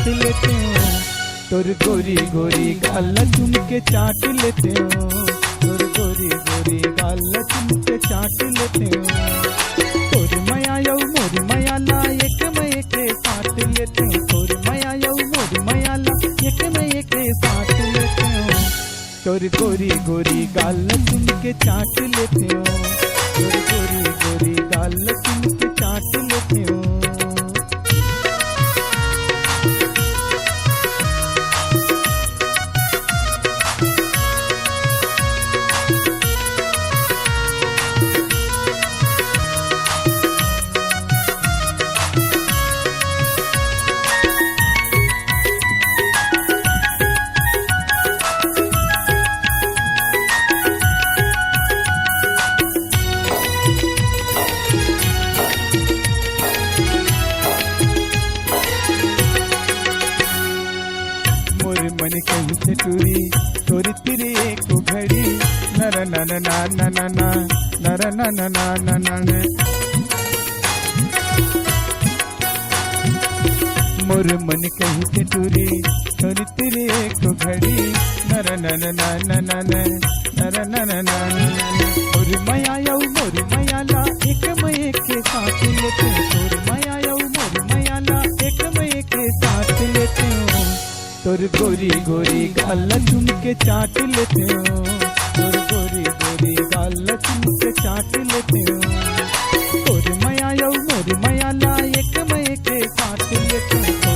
चाट लेते हो, तोर गोरी गोरी गाल चुम के चाट लेते हो, तोर गोरी गोरी गाल चुम के चाट लेते हो। तोर माया यौ मोर माया ला एक में एक साथ लेते हो, तोर माया यौ मोर माया ला एक में एक साथ लेते हो, तोर गोरी गोरी गाल चुम के चाट लेते हो, तोर गोरी गोरी गाल चुम के चाट लेते हो। मन कहीं से टूरी तोरी तेरी एक घड़ी नर नन ना ना ना ना नर नन ना ना ना ना। मोर मन कहीं से टूरी तोरी तेरी एक घड़ी नर नन ना ना ना ना नर नन ना ना। मोर माया यौ मोर माया ला एक में एक साथ लेते हो, तोर माया यौ मोर माया ला एक में एक साथ लेते हो, तोर गोरी गोरी गाल चुम के चाट लेते हो, तोर गोरी गोरी गाल चुम के चाट लेते हो। तोर माया यौ मोर माया ला एक में एक साथ लेते हो,